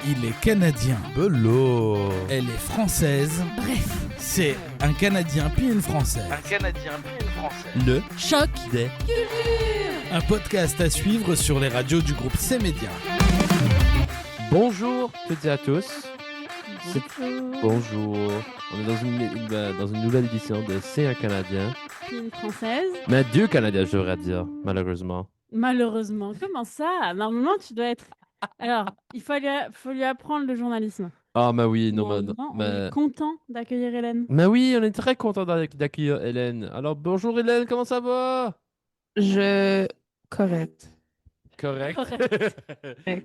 Il est canadien. Bello. Elle est française. Bref. C'est un Canadien puis une Française. Un Canadien puis une Française. Le Choc Des. Un podcast à suivre sur les radios du groupe C-Média. Bonjour toutes et à tous. Bonjour. On est dans une nouvelle édition de C'est un Canadien. Puis une française. Mais deux Canadiens, je devrais dire, malheureusement. Malheureusement. Comment ça? Normalement, tu dois être. Alors, il faut lui apprendre le journalisme. Ah, mais oui, non, Bon, on est content d'accueillir Hélène. Mais oui, on est très content d'accueillir Hélène. Alors, bonjour Hélène, comment ça va? Correct. Correct. Correct.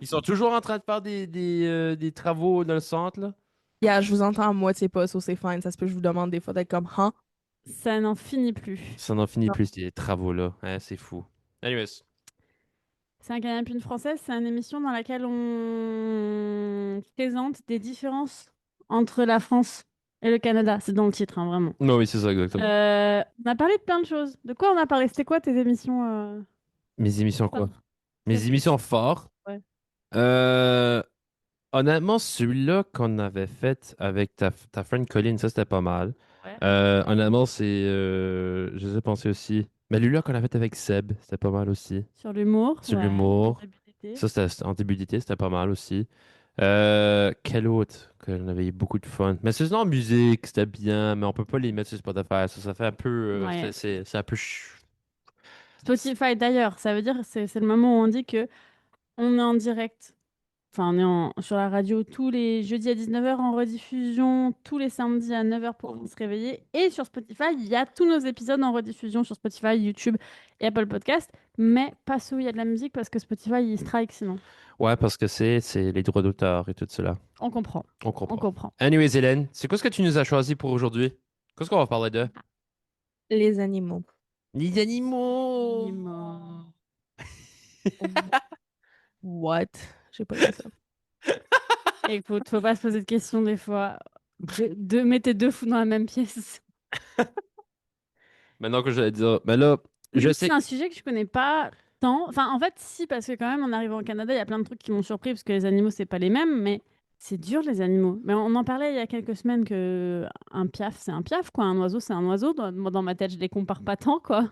Ils sont toujours en train de faire des travaux dans le centre, là? Yeah, je vous entends à moitié pas, so c'est fine. Ça se peut que je vous demande des fois d'être comme, hein? Ça n'en finit plus. Ça n'en finit plus, ces travaux-là. Hein, c'est fou. Anyways. C'est un Canadien puis une française. C'est une émission dans laquelle on présente des différences entre la France et le Canada. C'est dans le titre, hein, vraiment. Non, oui, c'est ça, exactement. On a parlé de plein de choses. De quoi on a parlé? C'était quoi tes émissions Mes émissions quoi? fortes? Mes émissions fortes? Ouais. Honnêtement, celui-là qu'on avait fait avec ta friend Colline, ça c'était pas mal. Ouais. Honnêtement, je les ai pensé aussi. Mais lui-là qu'on a fait avec Seb, c'était pas mal aussi. Sur l'humour. Sur ouais, l'humour. en début d'été. Ça, c'était en début d'été, c'était pas mal aussi. Quel autre? On avait eu beaucoup de fun. Mais sinon, en musique, c'était bien, mais on peut pas les mettre sur Spotify. Ça fait un peu. Ouais. C'est un peu. Spotify d'ailleurs, ça veut dire c'est le moment où on dit que on est en direct. Enfin, on est sur la radio tous les jeudis à 19h, en rediffusion tous les samedis à 9h pour se réveiller. Et sur Spotify, il y a tous nos épisodes en rediffusion sur Spotify, YouTube et Apple Podcast. Mais pas ceux où il y a de la musique parce que Spotify, il strike sinon. Ouais, parce que c'est les droits d'auteur et tout cela. On comprend. On On comprend. comprend. Anyways, Hélène, c'est quoi ce que tu nous as choisi pour aujourd'hui? Qu'est-ce qu'on va parler de? Les animaux. Les animaux! What? J'ai pas dit ça. Écoute, faut pas se poser de questions des fois. Mettez deux fous dans la même pièce. Maintenant que j'allais dire, mais là, je sais. C'est un sujet que je connais pas tant. Enfin, en fait, si, parce que quand même, en arrivant au Canada, il y a plein de trucs qui m'ont surpris parce que les animaux, c'est pas les mêmes, mais c'est dur, les animaux. Mais on en parlait il y a quelques semaines que un piaf, c'est un piaf, quoi. Un oiseau, c'est un oiseau. Moi, dans ma tête, je les compare pas tant, quoi.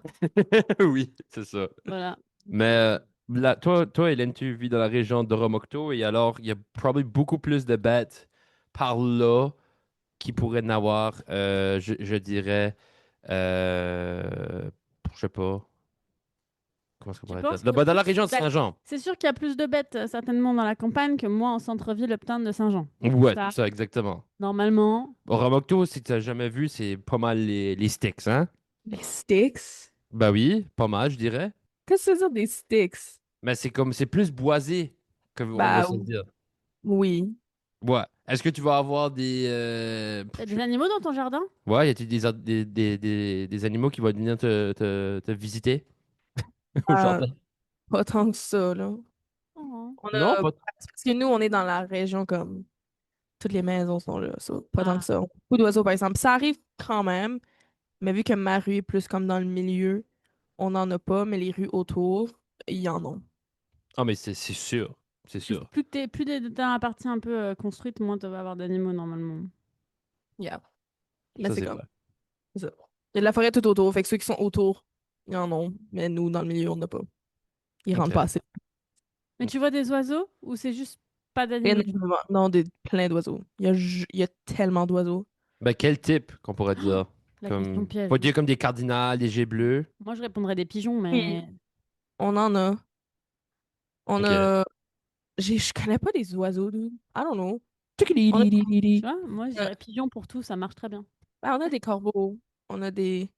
Oui, c'est ça. Voilà. Mais là, toi, Hélène, tu vis dans la région d'Oromocto et alors, il y a probablement beaucoup plus de bêtes par là qui pourraient n'avoir, je dirais, je sais pas, comment est-ce qu'on Tu pourrait penses dire? qu'il y a Dans la plus- région de Bah, Saint-Jean. c'est sûr qu'il y a plus de bêtes, certainement, dans la campagne que moi, en centre-ville, Uptown de Saint-Jean. Ouais, Ça, ça, exactement. normalement, Oromocto, si tu n'as jamais vu, c'est pas mal les sticks, hein? Les sticks? Bah oui, pas mal, je dirais. Qu'est-ce que c'est ça, des sticks? Mais c'est plus boisé, comme on va Bah se le dire. oui. Ouais. Est-ce que tu vas avoir des... t'as des animaux dans ton jardin? Ouais, y a-t-il des animaux qui vont venir te visiter au Ah, jardin? pas tant que ça, là. Oh. On Non, a... pas... Parce que nous, on est dans la région comme toutes les maisons sont là, so, pas tant Ah. que ça. Beaucoup d'oiseaux, par exemple. Ça arrive quand même, mais vu que ma rue est plus comme dans le milieu, on n'en a pas, mais les rues autour, il y en a. Ah, mais c'est sûr. C'est sûr. Plus t'as un partie un peu construite, moins tu vas avoir d'animaux normalement. Yeah. Mais Ça, c'est c'est comme vrai. ça. Il y a de la forêt tout autour, fait que ceux qui sont autour, ils en ont, mais nous, dans le milieu, on n'a pas. Ils rentrent Ok. pas assez. Mais tu vois des oiseaux ou c'est juste pas d'animaux? Énormément. Non, plein d'oiseaux. Il y a tellement d'oiseaux. Ben, quel type qu'on pourrait dire? La question piège. Faut dire comme des cardinals, des jets bleus. Moi, je répondrais des pigeons, mais Oui. On en a. On Ok. a. Je connais pas des oiseaux, dude. I don't know. On a, tu vois, moi, je euh, dirais pigeon pour tout, ça marche très bien. on a des corbeaux. On a des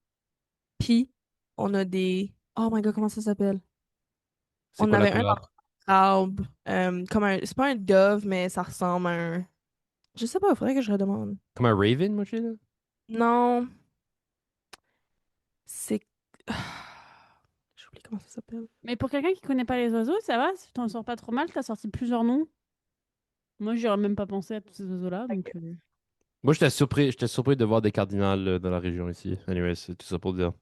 pies. On a des. Oh my god, comment ça s'appelle? C'est On quoi la avait un couleur? arbre. Comme un. C'est pas un dove, mais ça ressemble à un. Je sais pas, il faudrait que je redemande. Comme un raven, moi, je dis, là? Non. C'est. J'oublie comment ça s'appelle. Mais pour quelqu'un qui connaît pas les oiseaux, ça va? Si tu t'en sors pas trop mal, t'as sorti plusieurs noms. Moi, j'aurais même pas pensé à tous ces oiseaux-là. Donc, Moi, j'étais surpris de voir des cardinals dans la région ici. Anyway, c'est tout ça pour dire.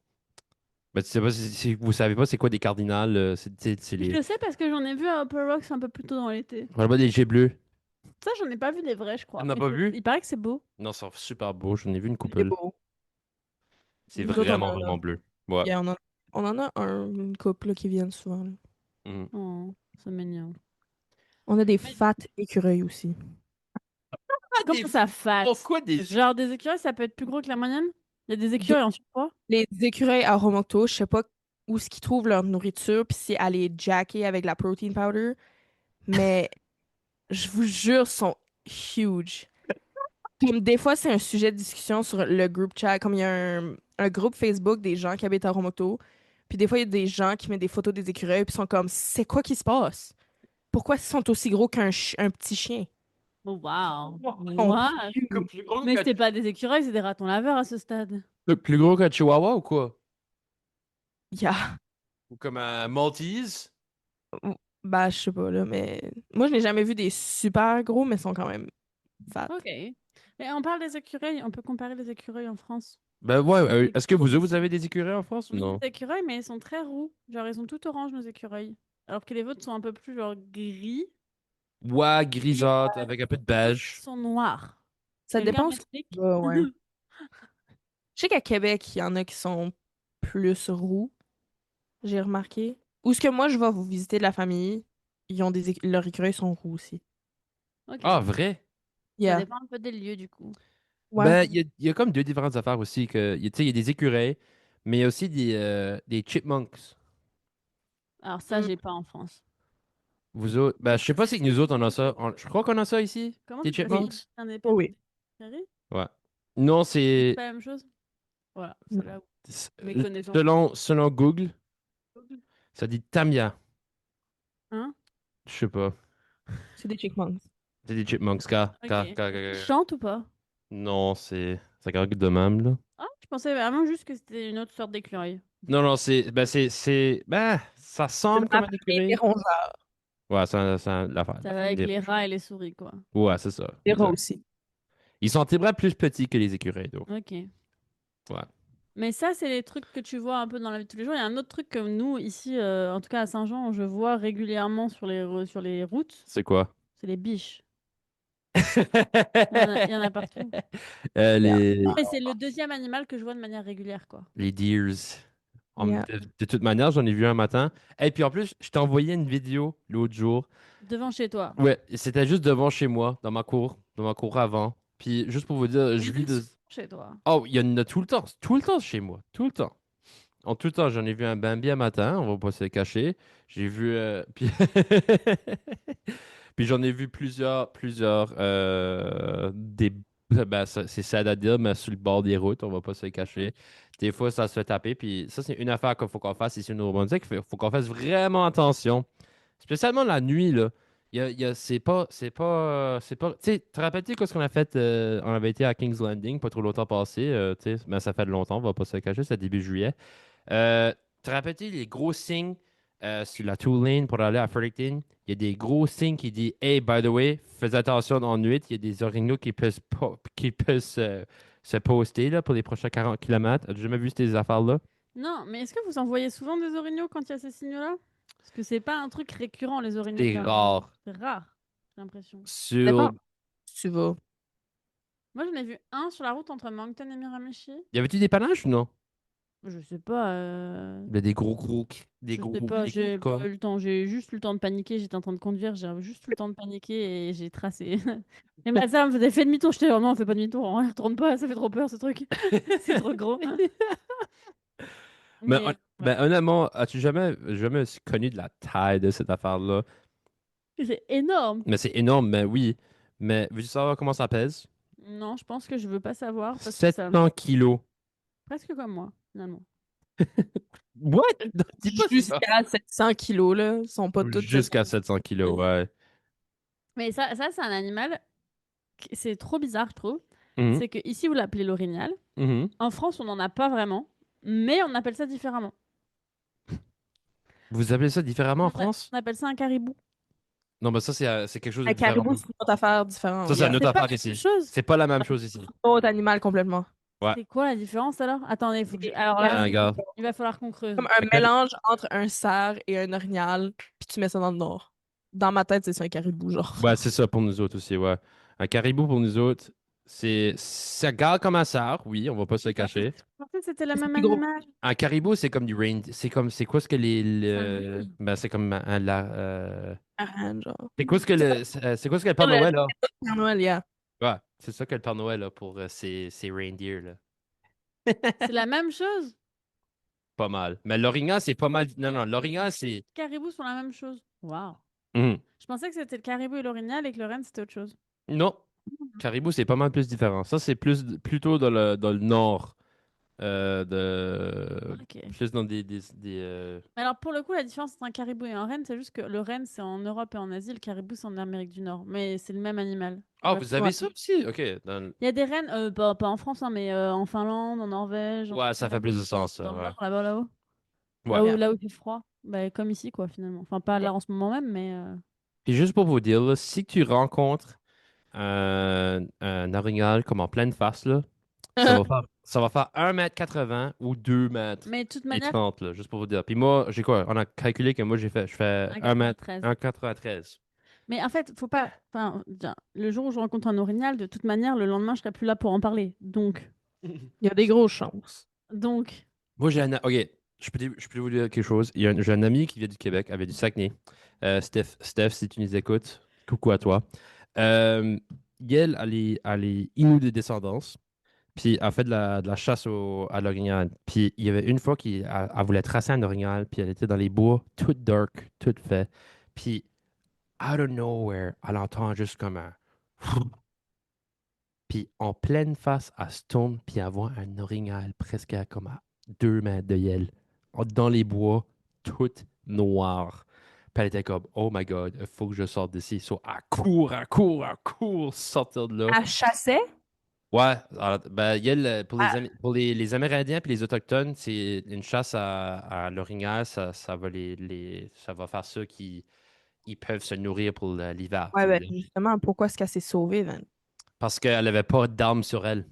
Ben, tu sais pas si vous savez pas c'est quoi des cardinals, c'est Je le sais parce que j'en ai vu à Upper Rocks un peu plus tôt dans l'été. vraiment des jets bleus. Ça, j'en ai pas vu des vrais, je crois. T'en as Mais pas vu? il paraît que c'est beau. Non, c'est super beau. J'en ai vu une C'est couple. beau. C'est Nous autres, vraiment, vraiment bleu. Ouais. on en a une couple là, qui viennent souvent. Là. Mhm. Oh, c'est mignon. On a des fat écureuils aussi. Comment ça fat? Pourquoi des... Genre, des écureuils, ça peut être plus gros que la moyenne? Il y a des écureuils en surpoids? Les écureuils à Romocto, je sais pas où ce qu'ils trouvent leur nourriture, puis c'est à les jacker avec la protein powder, mais je vous jure, sont huge. Comme des fois, c'est un sujet de discussion sur le group chat, comme il y a un groupe Facebook des gens qui habitent à Romocto, puis des fois, il y a des gens qui mettent des photos des écureuils, puis sont comme, c'est quoi qui se passe? Pourquoi ils sont aussi gros un petit chien? Oh, wow. Ils sont What? huge. Plus gros Mais que... c'est pas des écureuils, c'est des ratons laveurs à ce stade. Plus gros qu'un Chihuahua ou quoi? Yeah. Ou comme un Maltese? Bah, je sais pas, là, mais moi, je n'ai jamais vu des super gros, mais ils sont quand même fat. Ok. Mais on parle des écureuils, on peut comparer les écureuils en France. Ben ouais, Des est-ce que gros vous avez des écureuils en France ou On dit non? des écureuils, mais ils sont très roux. Genre, ils sont tout orange, nos écureuils. Alors que les vôtres sont un peu plus, genre, gris. Ouais, grisâtre, avec un peu de Ils beige. sont noirs. Ça Quelqu'un dépend. m'explique? Ouais. Je sais qu'à Québec, il y en a qui sont plus roux, j'ai remarqué. Ou ce que moi, je vais vous visiter de la famille, ils ont leurs écureuils sont roux aussi. Ok. Ah, vrai? Ça Yeah. dépend un peu des lieux, du coup. Ouais. Ben, il y a comme deux différentes affaires aussi. Que, tu sais, il y a des écureuils, mais il y a aussi des chipmunks. Alors ça, Mm. j'ai pas en France. Vous autres, ben, je sais pas si que nous autres on a ça. Je crois qu'on a ça ici, Comment des tu fais ça? chipmunks. Un des Oh oui. préférés? Ouais. Non, C'est c'est pas la même chose? Voilà, Non. c'est là où mes connaissances. selon Google, ça dit Tamia. Hein? Je sais pas. C'est des chipmunks. C'est des chipmunks. Ok. Ils chantent ou pas? Non, ça garde de même, là. Ah, je pensais vraiment juste que c'était une autre sorte d'écureuil. Non, non, ça C'est semble dans comme la un famille des écureuil. rongeurs. Ouais, c'est l'affaire. Ça va avec les rats et les souris, quoi. Ouais, c'est ça. Les rats Exact. aussi. Ils sont très plus petits que les écureuils, donc. Ok. Ouais. Mais ça, c'est les trucs que tu vois un peu dans la vie de tous les jours. Il y a un autre truc que nous, ici, en tout cas à Saint-Jean, je vois régulièrement sur les routes. C'est quoi? C'est les biches. Il y en a partout. Yeah. Mais c'est le deuxième animal que je vois de manière régulière, quoi. Les deers. Yeah. De toute manière, j'en ai vu un matin. Et puis en plus, je t'ai envoyé une vidéo l'autre jour. Devant chez toi. Ouais, c'était juste devant chez moi, dans ma cour avant. Puis juste pour vous dire, je vis Ils de... sont chez toi. Oh, il y en a tout le temps chez moi, tout le temps. En tout le temps, j'en ai vu un Bambi un matin, on va pas se le cacher. J'ai vu... puis puis j'en ai vu plusieurs des... Ben, c'est sad à dire, mais sur le bord des routes, on va pas se le cacher. Des fois, ça se fait taper. Puis ça, c'est une affaire qu'il faut qu'on fasse ici au Nouveau-Brunswick. Il faut qu'on fasse vraiment attention. Spécialement la nuit, là. C'est pas... Tu sais, te rappelles-tu quand on a fait... on avait été à King's Landing, pas trop longtemps passé. Tu sais, mais ça fait longtemps, on va pas se le cacher, c'est début juillet. Te rappelles-tu les gros signes sur la two lane pour aller à Fredericton? Il y a des gros signes qui disent Hey, by the way, fais attention en nuit, il y a des orignaux qui peuvent se poster là, pour les prochains 40 km. As-tu jamais vu ces affaires-là? Non, mais est-ce que vous en voyez souvent des orignaux quand il y a ces signaux-là? Parce que c'est pas un truc récurrent, les orignaux. C'est rare. C'est rare, j'ai l'impression. Sur... Tu vas. Moi, j'en ai vu un sur la route entre Moncton et Miramichi. Y avait-tu des panaches ou non? Je sais pas. Il y a des gros... Des Je gros... sais pas, j'ai quoi? pas eu le temps. J'ai juste eu le temps de paniquer. J'étais en train de conduire. J'ai juste eu le temps de paniquer et j'ai tracé. Et ma sœur me faisait fait demi-tour. J'étais vraiment, on fait pas demi-tour. On retourne pas. Ça fait trop peur ce truc. C'est trop gros. Mais, Mais, ben, honnêtement, as-tu jamais connu de la taille de cette affaire-là? c'est énorme. Mais c'est énorme, mais oui. Mais veux-tu savoir comment ça pèse? Non, je pense que je veux pas savoir parce que ça 700 kilos. presque comme moi finalement. What? Dis pas ça. Jusqu'à 700 kilos, là. Ils sont pas tous... Jusqu'à 700 kilos, ouais. Mais ça c'est un animal. C'est trop bizarre, je trouve. Mhm, C'est que ici vous l'appelez l'orignal. mhm. En France, on n'en a pas vraiment, mais on appelle ça différemment. Vous appelez ça différemment en Ouais, France? on appelle ça un caribou. Non, mais ça, c'est quelque chose de Un différent. caribou, c'est une autre affaire différente. Ça, c'est un Yeah. autre C'est pas affaire la ici. même chose. C'est pas la même chose ici. Autre animal complètement. Ouais. C'est quoi la différence alors? Attendez, alors là, Ah, regarde. il va falloir qu'on creuse. Comme un Le mélange entre un cerf et un orignal, puis tu mets ça dans le nord. dans ma tête, c'est un caribou, genre. Ouais, c'est ça pour nous autres aussi, ouais. Un caribou pour nous autres, ça garde comme un cerf, oui, on va pas se le cacher. Je pensais que c'était le C'est même plus gros. animal. Un caribou, c'est comme du c'est quoi ce que C'est un gris. ben, c'est comme Arrête, genre. c'est quoi ce que c'est quoi ce que le Père Le Noël a? Père Noël, yeah. Ouais, c'est ça que le Père Noël a pour ses reindeer, là. C'est la même chose. Pas mal. Mais l'orignal, c'est pas mal. Non, non, l'orignal, c'est. Les caribous sont la même chose. Waouh. Mhm. Je pensais que c'était le caribou et l'orignal et que le renne, c'était autre chose. Non. Caribou, c'est pas mal plus différent. Ça, c'est plutôt dans le nord. Ok. Plus dans Mais alors, pour le coup, la différence entre un caribou et un renne, c'est juste que le renne, c'est en Europe et en Asie, le caribou, c'est en Amérique du Nord. Mais c'est le même animal. Ah, Bref. vous avez Ouais. ça aussi? OK. Il y a des rennes, pas en France, hein, mais en Finlande, en Norvège, Ouais, ça fait plus de sens, ça. dans le Ouais. Nord, là-bas, là-haut. Ouais. Yeah. Là où il fait froid. Bah, comme ici, quoi, finalement. Enfin, pas là en ce moment même, mais. Puis juste pour vous dire, là, si tu rencontres un orignal comme en pleine face, là, ça va faire 1,80 m ou 2 Mais de toute et manière, 30 là, juste pour vous dire. Puis moi, j'ai quoi? On a calculé que moi, je fais 1,93 m. 1,93 m. Mais en fait, faut pas. Enfin, tiens, le jour où je rencontre un orignal, de toute manière, le lendemain, je serai plus là pour en parler. Il y a des grosses chances. Donc, Moi, j'ai un. OK, je peux vous dire quelque chose. J'ai un ami qui vient du Québec, avait du Saguenay. Steph, si tu nous écoutes, coucou à toi. Euh, elle, elle est Innu de descendance. Puis elle fait de la chasse à l'orignal. Puis il y avait une fois qu'elle voulait tracer un orignal, puis elle était dans les bois, toute dark, toute fait. Puis, out of nowhere, elle entend juste comme un. Puis en pleine face, elle se tourne, puis elle voit un orignal presque comme à 2 mètres de elle, dans les bois, toute noire. Puis elle était comme, oh my god, il faut que je sorte d'ici. So, elle court, sortir de là. Elle chassait? Ouais, alors, ben, pour Ah, les Amérindiens et les Autochtones, c'est une chasse à l'orignal, ça va ça va faire ça qu'ils ils peuvent se nourrir pour l'hiver, tu ouais, veux ben, dire. justement, pourquoi est-ce qu'elle s'est sauvée, Van? Parce qu'elle n'avait pas d'armes sur elle.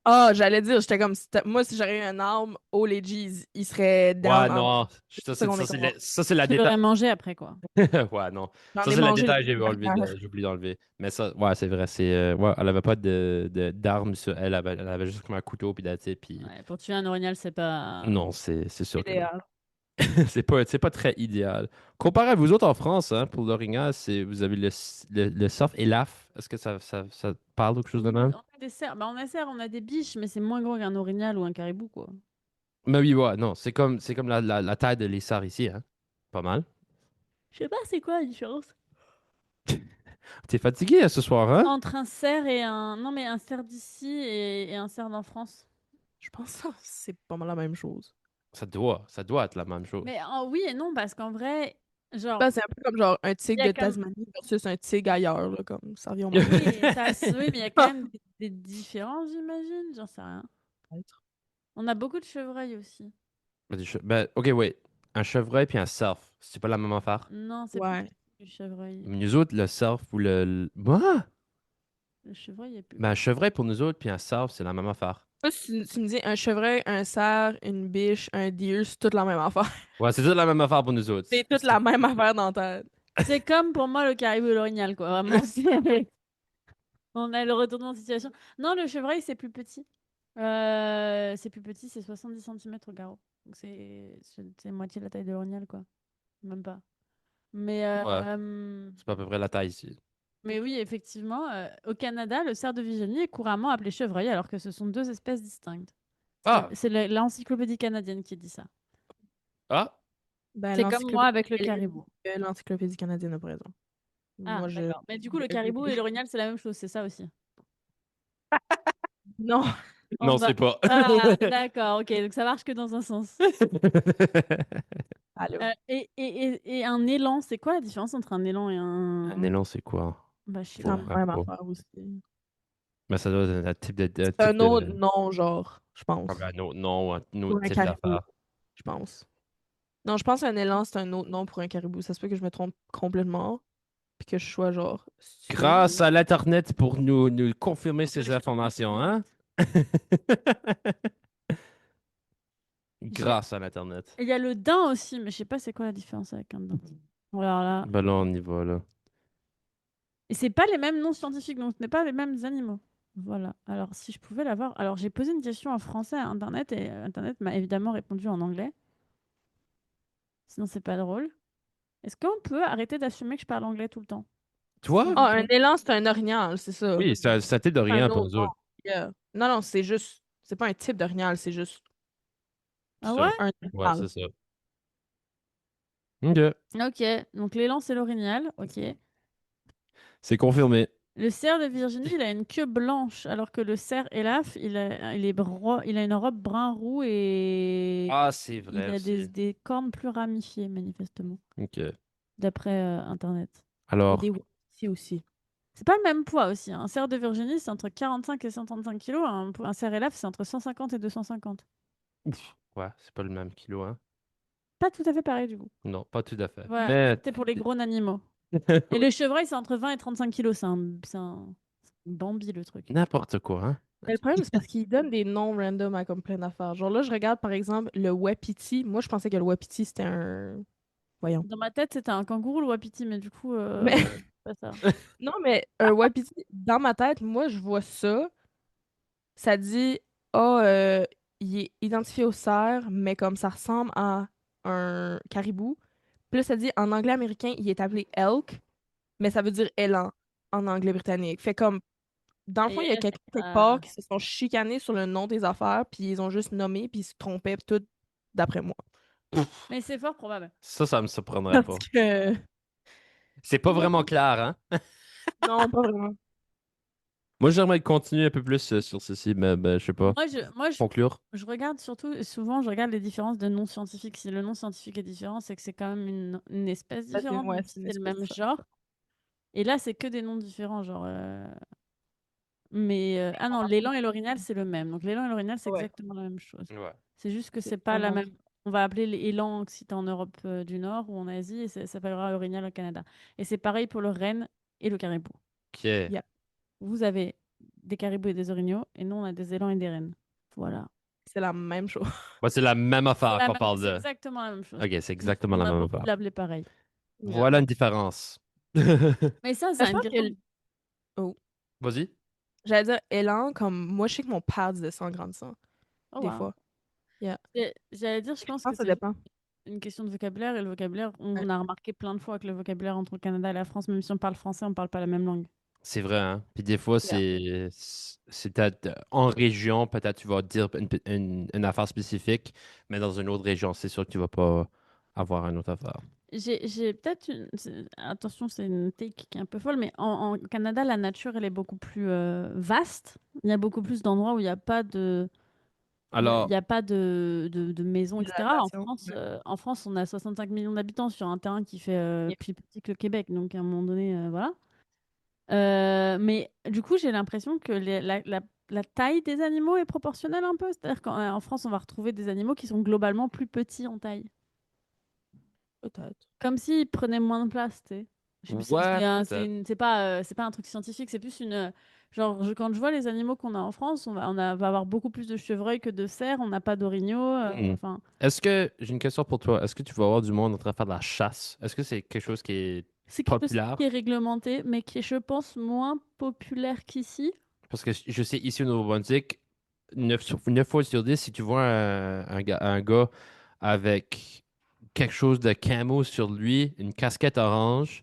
Ah, j'allais dire, j'étais comme, moi, si j'aurais eu un arme, oh, les G's, ils seraient Ouais, down en... non, C'est ça pour ça c'est qu'on ça est c'est comme... ça c'est la tu détail. l'aurais mangé après, quoi. Ouais, non. J'en Ça ai c'est la mangé détail des j'ai oublié d'enlever. Mais ça, ouais, c'est vrai, ouais, elle avait pas d'armes sur elle, elle avait juste comme un couteau puis that's it, puis Ouais, pour tuer un orignal, c'est pas. non, c'est sûr que non. idéal. C'est pas très idéal. Comparé à vous autres en France, hein, pour l'orignal, vous avez le surf et l'af. Est-ce que ça parle de quelque chose de Oui, même? on a des cerfs. Bah, on a cerfs, on a des biches, mais c'est moins gros qu'un orignal ou un caribou, quoi. Mais oui, ouais, non, c'est comme la taille de l'essar ici, hein. Pas mal. Je sais pas, c'est quoi la différence T'es fatigué ce soir, hein? entre un cerf et un. Non, mais un cerf d'ici et un cerf d'en France. Je pense que c'est pas mal la même chose. Ça doit être la même chose. Mais oui et non, parce qu'en vrai, genre, Ben, c'est un peu comme genre un il y tigre a de comme. Tasmanie versus un tigre ailleurs, là, comme ça revient au même. Oui, mais il y a quand même des différences, j'imagine. J'en sais rien. Peut-être. On a beaucoup de chevreuils aussi. Ben, ok, oui. Un chevreuil puis un surf, c'est pas la même affaire. Non, c'est plus Ouais. petit que le chevreuil. Nous autres, le surf ou Moi? Le chevreuil est plus Ben, un gros. chevreuil pour nous autres puis un surf, c'est la même affaire. Toi, si tu me dis un chevreuil, un cerf, une biche, un deer, c'est toute la même affaire. Ouais, c'est toute la même affaire pour nous autres. C'est toute la même affaire dans ta tête. C'est comme pour moi le caribou et l'orignal, quoi. Vraiment, on a le retournement de situation. Non, le chevreuil, c'est plus petit. C'est plus petit, c'est 70 cm au garrot. Donc c'est moitié la taille de l'orignal, quoi. Même pas. Mais, Ouais, c'est pas à peu près la taille ici. mais oui, effectivement, au Canada, le cerf de Virginie est couramment appelé chevreuil, alors que ce sont deux espèces distinctes. Ah! C'est l'encyclopédie canadienne qui dit ça. Ah! Ben, C'est comme moi avec le l'encyclopédie caribou. l'encyclopédie canadienne a raison. Ah, Moi, je... d'accord. Mais du coup, le caribou et l'orignal, c'est la même chose, c'est ça aussi. Non. On Non, va- c'est pas. Ah, d'accord, ok, donc ça marche que dans un sens. Allô. Et un élan, c'est quoi la différence entre un élan et Un un. élan, c'est quoi? Bah, je sais C'est pas. la Pour un même pro. affaire aussi. Mais ça doit être un type de. C'est un autre nom, genre, je pense. Ah ben, non, un Pour autre un type caribou, d'affaire. je pense. Non, je pense qu'un élan, c'est un autre nom pour un caribou. Ça se peut que je me trompe complètement, puis que je sois genre stupide. Grâce à l'Internet pour nous confirmer ces informations, hein? J'ai- Grâce à l'Internet. Il y a le daim aussi, mais je sais pas c'est quoi la différence avec un daim. Alors là. Ben là, on y va, là. Et c'est pas les mêmes noms scientifiques, donc ce n'est pas les mêmes animaux. Voilà. Alors, si je pouvais l'avoir. Alors, j'ai posé une question en français à Internet et Internet m'a évidemment répondu en anglais. Sinon, c'est pas drôle. Est-ce qu'on peut arrêter d'assumer que je parle anglais tout le temps? Toi? S'il Ah, vous un plaît. élan, c'est un orignal, c'est ça. Oui, c'est un type de Un rien pour autre nous nom. autres. Yeah. Non, non, c'est juste. C'est pas un type d'orignal, c'est juste Ah Ça. ouais? un Ouais, orignal. c'est ça. OK. Ok. Donc, l'élan, c'est l'orignal. Ok. C'est confirmé. Le cerf de Virginie, il a une queue blanche, alors que le cerf Elaf, il a une robe brun-roux et Ah, c'est il vrai a aussi. des cornes plus ramifiées, manifestement, OK. d'après Internet. Et des Alors, ici aussi. C'est pas le même poids aussi, hein. Un cerf de Virginie, c'est entre 45 et 135 kilos. Un cerf Elaf, c'est entre 150 et 250. ouais, c'est pas le même kilo, hein? Pas tout à fait pareil, du coup. Non, pas tout à fait. Voilà, Mais, c'était pour les gros animaux. Et le chevreuil, c'est entre 20 et 35 kilos. C'est un Bambi, le truc. n'importe quoi, hein? Mais le problème, c'est parce qu'ils donnent des noms random à comme plein d'affaires. Genre là, je regarde par exemple le wapiti. Moi, je pensais que le wapiti, c'était un. Voyons. Dans ma tête, c'était un kangourou, le wapiti, mais du coup, Mais c'est pas ça. non, mais un wapiti, dans ma tête, moi, je vois ça. Ça dit, ah, il est identifié au cerf, mais comme ça ressemble à un caribou. Puis là, ça dit, en anglais américain, il est appelé elk, mais ça veut dire élan en anglais britannique. Fait comme, dans le fond, Et il y a quelqu'un quelque part ça- qui se sont chicanés sur le nom des affaires, puis ils ont juste nommé, puis ils se trompaient tout, d'après moi. Mais c'est fort probable. Ça me surprendrait Parce pas. que, C'est pas vraiment clair, hein? non, pas vraiment. Moi, j'aimerais continuer un peu plus sur ceci, mais ben, je sais pas. Moi, Conclure? je regarde surtout, souvent, je regarde les différences de noms scientifiques. Si le nom scientifique est différent, c'est que c'est quand même une espèce Ça, différente, ouais, même c'est si une c'est le espèce même différente. genre. Et là, c'est que des noms différents, genre. Mais ah non, l'élan et l'orignal, c'est le même. Donc l'élan et l'orignal, c'est Ouais. exactement la même chose. Ouais. C'est juste que C'est c'est pas la vraiment. même. On va appeler l'élan si t'es en Europe du Nord ou en Asie, et ça s'appellera orignal au Canada. Et c'est pareil pour le renne et le caribou. OK. Yeah. Vous avez des caribous et des orignaux, et nous, on a des élans et des rennes. Voilà. C'est la même chose. Bah, c'est la même affaire qu'on parle C'est de. exactement la même chose. OK, c'est Juste exactement qu'on la a même beaucoup affaire. l'appeler pareil. Yeah. Voilà une différence. Mais ça, Ben, c'est je une pense question. que. Oh. Vas-y. J'allais dire élan, comme moi, je sais que mon père disait ça en grandissant, Oh, des wow. fois. Yeah. J'allais dire, je Je pense pense que que ça c'est juste dépend. une question de vocabulaire. Et le vocabulaire, Ouais. on a remarqué plein de fois que le vocabulaire entre le Canada et la France, même si on parle français, on parle pas la même langue. C'est vrai, hein? Puis des fois, Yeah. c'est peut-être en région, peut-être tu vas dire une affaire spécifique, mais dans une autre région, c'est sûr que tu vas pas avoir une autre affaire. J'ai peut-être une. Attention, c'est une take qui est un peu folle, mais en Canada, la nature, elle est beaucoup plus vaste. Il y a beaucoup plus d'endroits où il n'y a pas de. Il Alors, y a pas de maisons, etc. Hydratation. Ouais. En France, on a 65 millions d'habitants sur un terrain qui fait Yeah. plus petit que le Québec. Donc, à un moment donné, voilà. Mais du coup, j'ai l'impression que la taille des animaux est proportionnelle un peu. C'est-à-dire qu'en France, on va retrouver des animaux qui sont globalement plus petits en taille. Peut-être. Comme s'ils prenaient moins de place, tu sais. Je sais plus, ouais, peut-être. c'est pas un truc scientifique, c'est plus une. Genre, quand je vois les animaux qu'on a en France, va avoir beaucoup plus de chevreuils que de cerfs, on n'a pas d'orignaux. Hmm. Enfin, J'ai une question pour toi. Est-ce que tu vas avoir du monde en train de faire de la chasse? Est-ce que c'est quelque chose qui est c'est quelque chose populaire? qui est réglementé, mais qui est, je pense, moins populaire qu'ici. Parce que je sais, ici au Nouveau-Brunswick, 9 fois sur 10, si tu vois un gars avec quelque chose de camo sur lui, une casquette orange,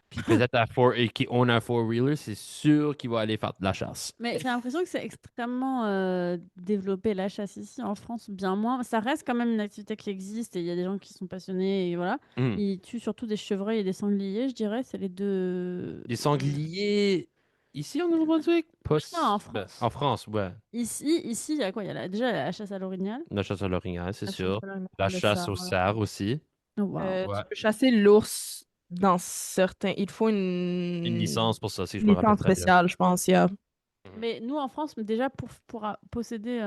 puis peut-être et qui own un four-wheeler, c'est sûr qu'il va aller faire de la chasse. Mais j'ai l'impression que c'est extrêmement développé la chasse ici, en France, bien moins. Ça reste quand même une activité qui existe et il y a des gens qui sont passionnés et voilà. Hmm. Ils tuent surtout des chevreuils et des sangliers, je dirais. C'est les deux. Les sangliers, ici au Nouveau-Brunswick? Pas Non, en ben, France. en France, ouais. Ici, il y a quoi? Déjà la chasse à l'orignal. La chasse à l'orignal, c'est La chasse sûr. à l'orignal, La le chasse au cerf. cerf aussi. Oh, wow. Ouais. Tu peux chasser l'ours dans certains. Il te faut Une licence pour ça, si je une me rappelle licence très bien. spéciale, je pense. Yeah. Mais nous, en France, déjà, pour posséder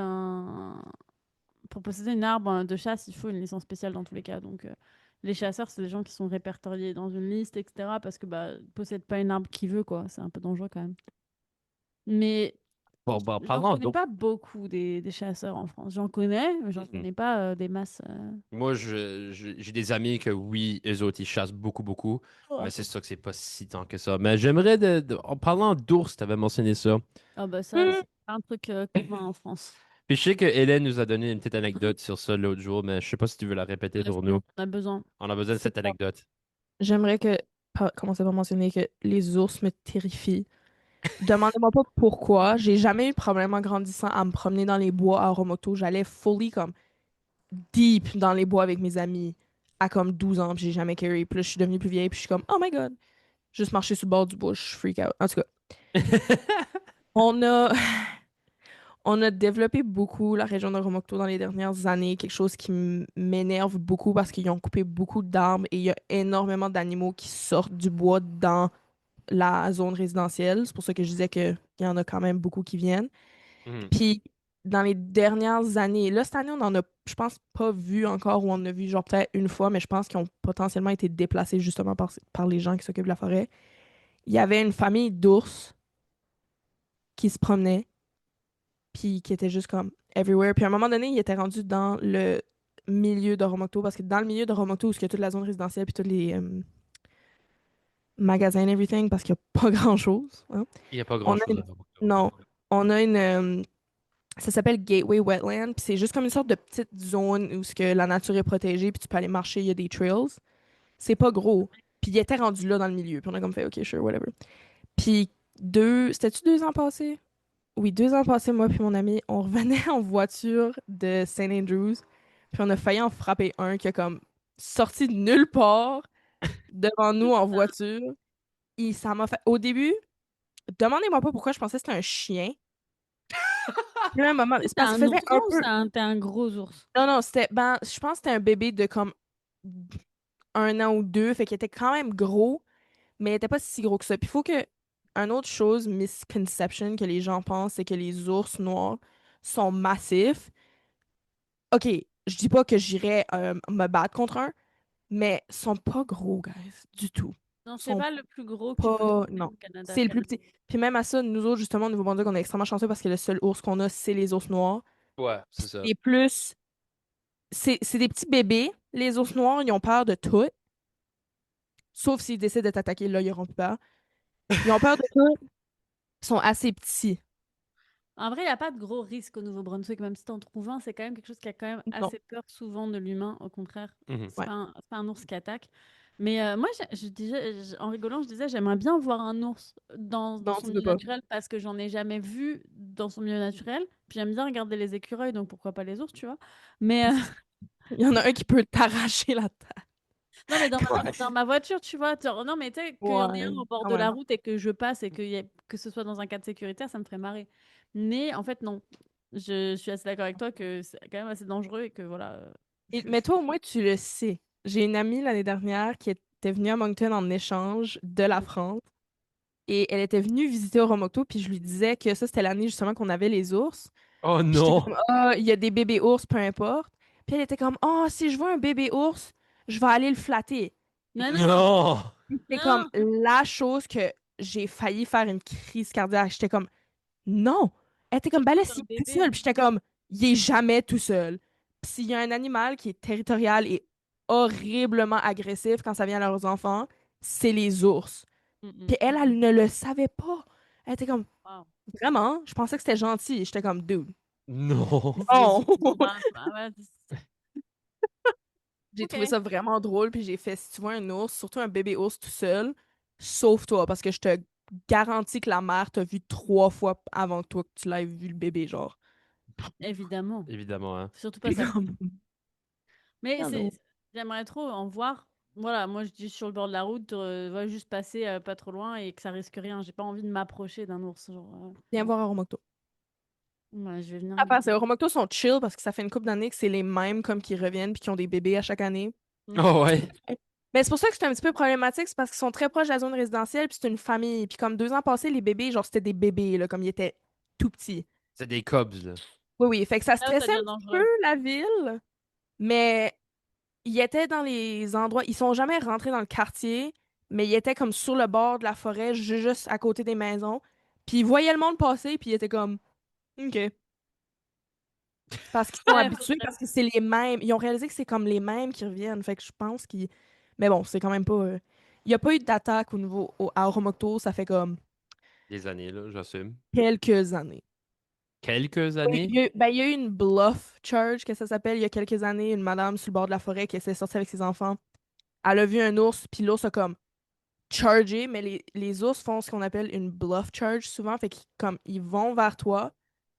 une arme de chasse, il faut une licence spéciale dans tous les cas. Donc, les chasseurs, c'est des gens qui sont répertoriés dans une liste, etc. Parce que bah, possède pas une arme qui veut, quoi. C'est un peu dangereux quand même. Mais Bon, bah, J'en parlant connais d'ours. pas beaucoup des chasseurs en France. J'en connais, mais j'en Mhm. connais pas des masses. Moi, j'ai des amis que oui, eux autres, ils chassent beaucoup, beaucoup. Ouais. Mais c'est sûr que c'est pas si tant que ça. Mais j'aimerais, en parlant d'ours, tu avais mentionné ça. Ah bah ça, Hmm. c'est pas un truc commun en France. Puis je sais que Hélène nous a donné une petite anecdote sur ça l'autre jour, mais je sais pas si tu veux la répéter pour nous. On a besoin. On a besoin de C'est cette bon. anecdote. J'aimerais commencer par mentionner que les ours me terrifient. Demandez-moi pas pourquoi. J'ai jamais eu de problème en grandissant à me promener dans les bois à Oromoto. J'allais fully comme deep dans les bois avec mes amis à comme 12 ans, puis j'ai jamais carry. Puis là, je suis devenue plus vieille, puis je suis comme, oh my god. Juste marcher sur le bord du bois, je freak out. En tout cas, on a, on a développé beaucoup la région de Oromoto dans les dernières années, quelque chose qui m'énerve beaucoup parce qu'ils ont coupé beaucoup d'arbres et il y a énormément d'animaux qui sortent du bois dans la zone résidentielle. C'est pour ça que je disais qu'il y en a quand même beaucoup qui viennent. Mhm. Puis, dans les dernières années, là, cette année, on en a, je pense, pas vu encore, ou on en a vu genre peut-être une fois, mais je pense qu'ils ont potentiellement été déplacés justement par les gens qui s'occupent de la forêt. Il y avait une famille d'ours qui se promenait, puis qui était juste comme everywhere. Puis à un moment donné, ils étaient rendus dans le milieu de Romoto, parce que dans le milieu de Romoto, où il y a toute la zone résidentielle, puis tous les magasins and everything, parce qu'il n'y a pas grand-chose, hein. Il n'y a pas On a grand-chose une- à voir. Non, on a une, ça s'appelle Gateway Wetland, puis c'est juste comme une sorte de petite zone où ce que la nature est protégée, puis tu peux aller marcher, il y a des trails. C'est pas gros. Puis il était rendu là dans le milieu, puis on a comme fait, OK, sure, whatever. Puis c'était-tu 2 ans passés? Oui, 2 ans passés, moi puis mon ami, on revenait en voiture de St. Andrews, puis on a failli en frapper un qui a comme sorti de nulle part devant nous en voiture. Et ça m'a fait... Au début, demandez-moi pas pourquoi je pensais que c'était un chien. Puis à un moment, c'est T'es parce que un ça faisait ourson un ou peu... t'es un gros ours? Non, non, je pense que c'était un bébé de comme 1 an ou 2, fait qu'il était quand même gros, mais il était pas si gros que ça. Puis il faut que, une autre chose, misconception que les gens pensent, c'est que les ours noirs sont massifs. Ok, je dis pas que j'irais me battre contre un, mais ils sont pas gros, guys, du tout. Non, Ils c'est sont pas le plus gros que tu peux pas, trouver non. au Canada. C'est le plus petit. Puis même à ça, nous autres, justement, au Nouveau-Brunswick, on est extrêmement chanceux parce que le seul ours qu'on a, c'est les ours noirs. Ouais, c'est ça. Et plus, c'est des petits bébés. Les ours noirs, ils ont peur de tout. Sauf s'ils décident de t'attaquer, là, ils n'auront plus peur. Ils ont peur de tout. Ils sont assez petits. En vrai, il n'y a pas de gros risque au Nouveau-Brunswick, même si t'en trouves un, c'est quand même quelque chose qui a quand même Non. assez peur souvent de l'humain. Au contraire, Mhm. c'est Ouais. pas un ours qui attaque. Mais moi, en rigolant, je disais, j'aimerais bien voir un ours dans Non, son tu peux milieu pas. naturel parce que j'en ai jamais vu dans son milieu naturel. Puis j'aime bien regarder les écureuils, donc pourquoi pas les ours, tu vois. Mais Il y en a un qui peut t'arracher la tête. non, mais Ouais. dans ma voiture, tu vois. Non, mais tu sais, qu'il y en ait Ouais, un au bord quand de la même. route et que je passe et que ce soit dans un cadre sécuritaire, ça me ferait marrer. Mais en fait, non. Je suis assez d'accord avec toi que c'est quand même assez dangereux et que voilà. Mais toi, au moins, tu le sais. J'ai une amie l'année dernière qui était venue à Moncton en échange de la France. Et elle était venue visiter Oromoto, puis je lui disais que ça, c'était l'année justement qu'on avait les ours. Oh Puis j'étais non! comme, ah, il y a des bébés ours, peu importe. Puis elle était comme, oh, si je vois un bébé ours, je vais aller le flatter. Non, non, Non! C'est comme non. la chose que j'ai failli faire une crise cardiaque. J'étais comme, non. Elle était comme, bah là, C'est un s'il est tout bébé. seul. Puis j'étais comme, il est jamais tout seul. Puis s'il y a un animal qui est territorial et horriblement agressif quand ça vient à leurs enfants, c'est les ours. Mm, mm. Puis elle ne le savait pas. Elle était comme, Wow. vraiment? Je pensais que c'était gentil. J'étais comme, dude. Non! Non! Ah ouais, J'ai trouvé ok. ça vraiment drôle, puis j'ai fait, si tu vois un ours, surtout un bébé ours tout seul, sauve-toi, parce que je te garantis que la mère t'a vu 3 fois avant que toi que tu l'aies vu le bébé, genre. Évidemment. Évidemment, hein. Surtout pas Puis ça. comme, Mais ah non. j'aimerais trop en voir. Voilà, moi je dis sur le bord de la route, va juste passer pas trop loin et que ça risque rien. J'ai pas envie de m'approcher d'un ours. Genre, Viens voir Oromocto. ouais, je vais venir À part regarder. ça, Oromocto sont chill parce que ça fait une couple d'années que c'est les mêmes comme qui reviennent puis qui ont des bébés à chaque année. Oh ouais! Mais c'est pour ça que c'est un petit peu problématique, c'est parce qu'ils sont très proches de la zone résidentielle puis c'est une famille. Puis comme 2 ans passés, les bébés, genre c'était des bébés, là, comme ils étaient tout petits. C'est des cubs, là. Oui, oui, fait que ça Là, ça stressait un devient petit peu dangereux. la ville, mais ils étaient dans les endroits, ils sont jamais rentrés dans le quartier, mais ils étaient comme sur le bord de la forêt, juste à côté des maisons. Puis ils voyaient le monde passer, puis ils étaient comme, OK. Parce qu'ils sont Ouais, habitués, parce que c'est les mêmes. Ils ont réalisé que c'est comme les mêmes qui reviennent. Fait que je pense qu'ils. Mais bon, c'est quand même pas. Il n'y a pas eu d'attaque à Oromocto, ça fait comme Des années, là, j'assume. quelques années. Quelques Oui, années? il y a eu une bluff charge, que ça s'appelle, il y a quelques années, une madame sur le bord de la forêt qui s'est sortie avec ses enfants. Elle a vu un ours, puis l'ours a comme chargé, mais les ours font ce qu'on appelle une bluff charge souvent, fait qu'ils comme, ils vont vers toi,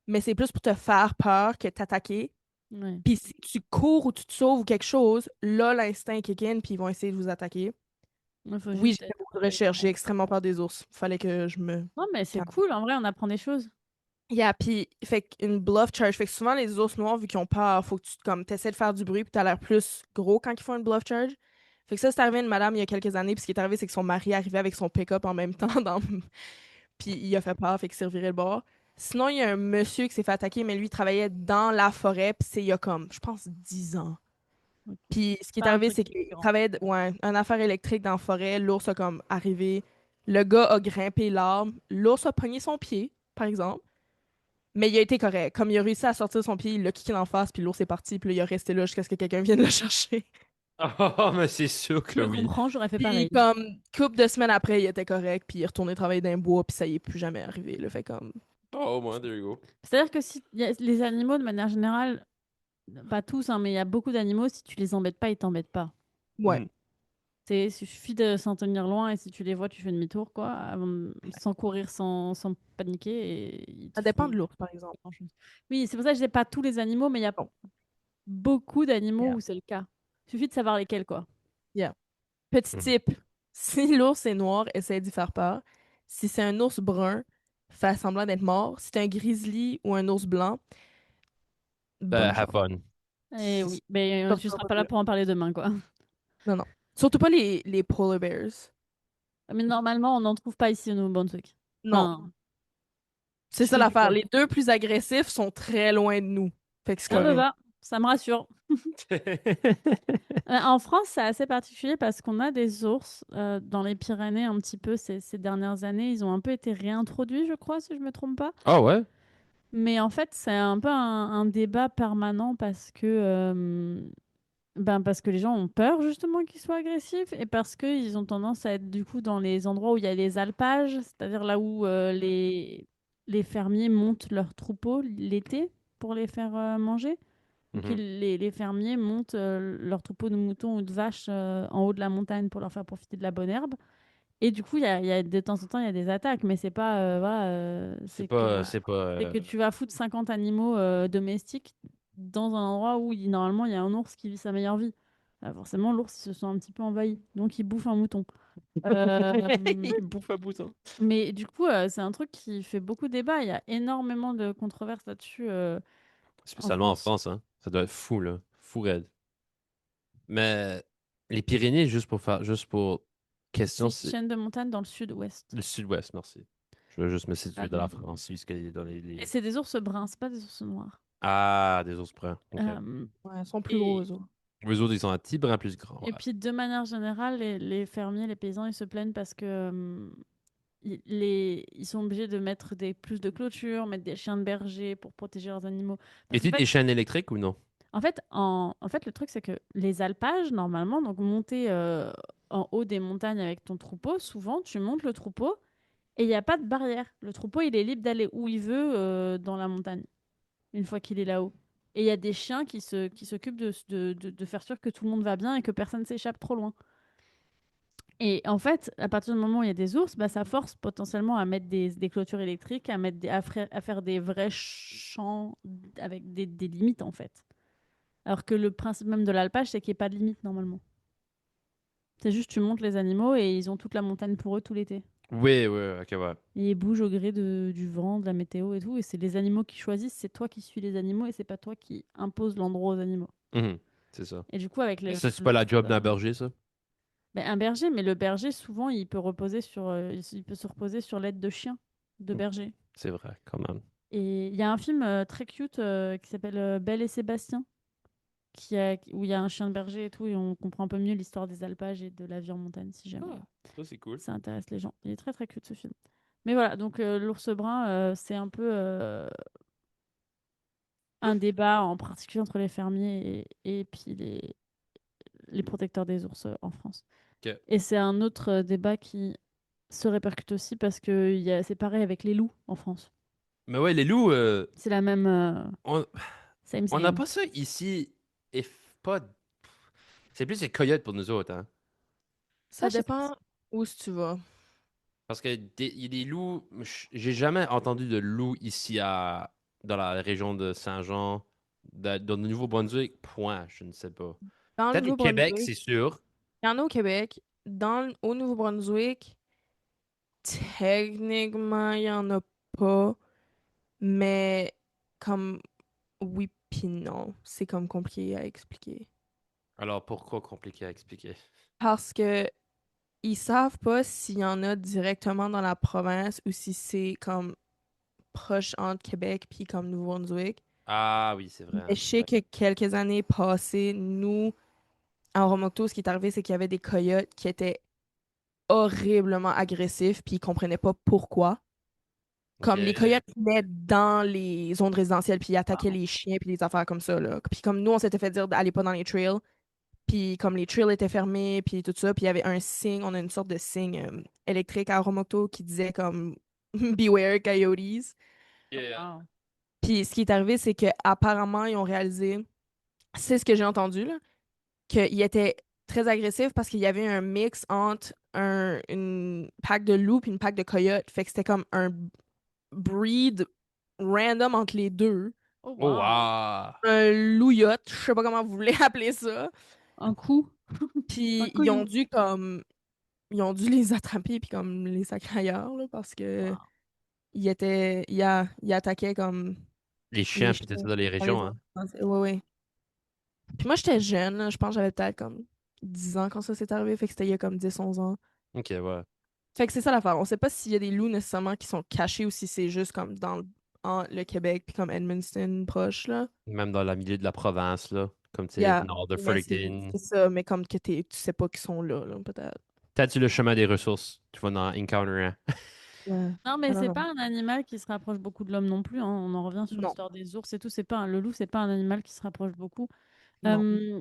mais c'est plus pour te faire peur que t'attaquer. Ouais. Puis si tu cours ou tu te sauves ou quelque chose, là, l'instinct kick in, puis ils vont essayer de vous attaquer. Il faut Oui, juste j'ai fait être. beaucoup de recherches, j'ai extrêmement peur des ours. Fallait que je me Non, mais c'est calme. cool. En vrai, on apprend des choses. Yeah, puis fait qu'une bluff charge, fait que souvent les ours noirs, vu qu'ils ont peur, faut que tu comme t'essaies de faire du bruit puis t'as l'air plus gros quand ils font une bluff charge. Fait que ça, c'est arrivé à une madame il y a quelques années, puis ce qui est arrivé, c'est que son mari arrivait avec son pick-up en même temps puis il a fait peur, fait qu'il s'est reviré le bord. Sinon, il y a un monsieur qui s'est fait attaquer, mais lui, il travaillait dans la forêt, puis c'est il y a comme, je pense, 10 ans. Ok. Puis ce qui est Pas un arrivé, truc c'est qu'il récurrent. travaillait, ouais, une affaire électrique dans la forêt, l'ours a comme arrivé, le gars a grimpé l'arbre, l'ours a pogné son pied, par exemple. Mais il a été correct. Comme il a réussi à sortir son pied, il l'a kické en face, puis l'ours est parti, puis là, il est resté là jusqu'à ce que quelqu'un vienne le chercher. Oh, mais c'est sûr Je que le oui. comprends, j'aurais fait Puis pareil. comme, couple de semaines après, il était correct, puis il est retourné travailler dans un bois, puis ça y est plus jamais arrivé. Le fait comme... Oh, moi, there you go. C'est-à-dire que si les animaux, de manière générale, pas tous, hein, mais il y a beaucoup d'animaux, si tu les embêtes pas, ils t'embêtent pas. Ouais. Mhm. Il suffit de s'en tenir loin et si tu les vois, tu fais demi-tour, quoi, sans courir, sans paniquer et ils te Ça dépend font de l'ours, par exemple. grand-chose. Oui, c'est pour ça que je dis pas tous les animaux, mais il y a Bon, beaucoup d'animaux yeah. où c'est le cas. Il suffit de savoir lesquels, quoi. Yeah. Petit Mhm. tip, si l'ours est noir, essaie d'y faire peur. Si c'est un ours brun, fais semblant d'être mort. Si c'est un grizzly ou un ours blanc, bonne Have chance. fun. Eh oui, mais tu Sortira seras pas pas de là là. pour en parler demain, quoi. Non, non. Surtout pas les polar bears. Mais normalement, on n'en trouve pas ici au Nouveau-Brunswick. Non. Enfin, C'est tu ça fais du l'affaire. quoi? Les deux plus agressifs sont très loin de nous. Fait que c'est Ah bah correct. va, ça me rassure. En France, c'est assez particulier parce qu'on a des ours dans les Pyrénées un petit peu ces dernières années. Ils ont un peu été réintroduits, je crois, si je me trompe pas. Ah ouais? Mais en fait, c'est un peu un débat permanent parce que les gens ont peur justement qu'ils soient agressifs et parce qu'ils ont tendance à être du coup dans les endroits où il y a les alpages, c'est-à-dire là où les fermiers montent leurs troupeaux l'été pour les faire manger. Donc Mhm. les fermiers montent leurs troupeaux de moutons ou de vaches en haut de la montagne pour leur faire profiter de la bonne herbe. Et du coup, de temps en temps, il y a des attaques, mais c'est pas, voilà, C'est pas. c'est que tu vas foutre 50 animaux domestiques dans un endroit où normalement il y a un ours qui vit sa meilleure vie. Forcément, l'ours il se sent un petit peu envahi, donc il bouffe un mouton. Euh, Il bouffe un bouton. mais du coup, c'est un truc qui fait beaucoup débat. Il y a énormément de controverses là-dessus en Spécialement en France. France, hein. Ça doit être fou, là. Fou raide. Mais les Pyrénées, juste pour question, C'est une c'est chaîne de montagne dans le sud-ouest. le sud-ouest, merci. Je veux juste me Ah, situer dans la France, puisque dans et c'est des ours bruns, c'est pas des ours noirs. Ah, des ours bruns. Ok. Ouais, ils sont plus gros, Et, eux autres. Les autres, ils sont un petit brin plus grand. et Ouais. puis, de manière générale, les fermiers, les paysans, ils se plaignent parce que ils sont obligés de mettre plus de clôtures, mettre des chiens de berger pour protéger leurs animaux. Parce qu'en Et fait, des chaînes électriques ou non? en fait, le truc, c'est que les alpages, normalement, donc monter en haut des montagnes avec ton troupeau, souvent, tu montes le troupeau et il n'y a pas de barrière. Le troupeau, il est libre d'aller où il veut dans la montagne, une fois qu'il est là-haut. Et il y a des chiens qui s'occupent de faire sûr que tout le monde va bien et que personne s'échappe trop loin. Et en fait, à partir du moment où il y a des ours, bah, ça force potentiellement à mettre des clôtures électriques, à faire des vrais champs avec des limites, en fait. Alors que le principe même de l'alpage, c'est qu'il n'y ait pas de limite, normalement. C'est juste, tu montes les animaux et ils ont toute la montagne pour eux tout l'été. Oui, oui, ok, ouais. Et ils bougent au gré du vent, de la météo et tout. Et c'est les animaux qui choisissent, c'est toi qui suis les animaux et c'est pas toi qui impose l'endroit aux animaux. Mhm. C'est ça. Et du coup, avec Ça, c'est pas la l'ours, job d'un berger, ça? ben, un berger, mais le berger, souvent, il peut se reposer sur l'aide de chiens, de berger. C'est vrai, quand même. Et il y a un film très cute qui s'appelle Belle et Sébastien, où il y a un chien de berger et tout, et on comprend un peu mieux l'histoire des alpages et de la vie en montagne, si jamais Ça, c'est cool. ça intéresse les gens. Il est très très cute ce film. Mais voilà, donc l'ours brun, c'est un peu un débat en particulier entre les fermiers et puis les protecteurs des ours en France. Ok. Et c'est un autre débat qui se répercute aussi parce que c'est pareil avec les loups en France. Mais ouais, les loups, C'est la même on on n'a same. pas ça ici. Et pas. C'est plus les coyotes pour nous autres, hein. Ça Je sais pas. dépend où tu vas. Parce que il y a des loups. J'ai jamais entendu de loups ici dans la région de Saint-Jean, dans le Nouveau-Brunswick. Point, je ne sais pas. Dans le Peut-être au Québec, Nouveau-Brunswick, c'est sûr. il y en a au Québec. Au Nouveau-Brunswick, techniquement, il y en a pas. Mais comme oui puis non. C'est comme compliqué à expliquer. Alors pourquoi compliqué à expliquer? Parce que ils savent pas s'il y en a directement dans la province ou si c'est comme proche entre Québec puis comme Nouveau-Brunswick. Ah oui, c'est vrai, Mais hein, je c'est sais vrai. que quelques années passées, nous, en Romocto, ce qui est arrivé, c'est qu'il y avait des coyotes qui étaient horriblement agressifs puis ils comprenaient pas pourquoi. Ok. Comme les coyotes venaient dans les zones résidentielles puis ils attaquaient Wow. les chiens puis les affaires comme ça, là. Puis comme nous, on s'était fait dire d'aller pas dans les trails. Puis comme les trails étaient fermés, puis tout ça, puis il y avait un signe, on a une sorte de signe électrique à Romocto qui disait comme Beware coyotes. Yeah. Wow. Puis ce qui est arrivé, c'est que apparemment ils ont réalisé, c'est ce que j'ai entendu là, qu'ils étaient très agressifs parce qu'il y avait un mix entre une pack de loups et une pack de coyotes. Fait que c'était comme un breed random entre les deux. Oh, Oh, wow. wow. Un louillotte, je sais pas comment vous voulez appeler ça. Un coup. Un Puis ils ont couillou. dû comme ils ont dû les attraper puis comme les sacrer ailleurs là, parce que Wow. ils attaquaient comme Les les chiens, chiens peut-être ça dans les dans les régions, autres. hein. Ouais, ouais. Puis moi j'étais jeune, là, je pense que j'avais peut-être comme 10 ans quand ça s'est arrivé, fait que c'était il y a comme 10 11 ans. Ok, ouais. Fait que c'est ça l'affaire. On sait pas s'il y a des loups nécessairement qui sont cachés ou si c'est juste comme le Québec puis comme Edmundston proche là. Même dans le milieu de la province, là. Comme, tu sais, Yeah. nord de Mais c'est Fredericton. c'est ça, mais comme que tu sais pas qu'ils sont là, peut-être. Peut-être sur le chemin des ressources. Tu vas dans Encounter, hein. Ouais. Non, mais I don't c'est know. pas un animal qui se rapproche beaucoup de l'homme non plus, hein. On en revient sur Non, l'histoire des ours et tout. C'est pas le loup, c'est pas un animal qui se rapproche beaucoup. non.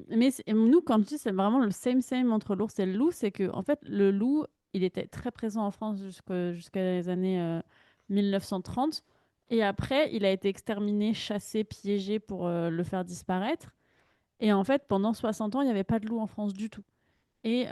Mais nous, quand je dis c'est vraiment le same entre l'ours et le loup, c'est que en fait le loup, il était très présent en France jusqu'à les années 1930. Et après, il a été exterminé, chassé, piégé pour le faire disparaître. Et en fait, pendant 60 ans, il n'y avait pas de loup en France du tout. Et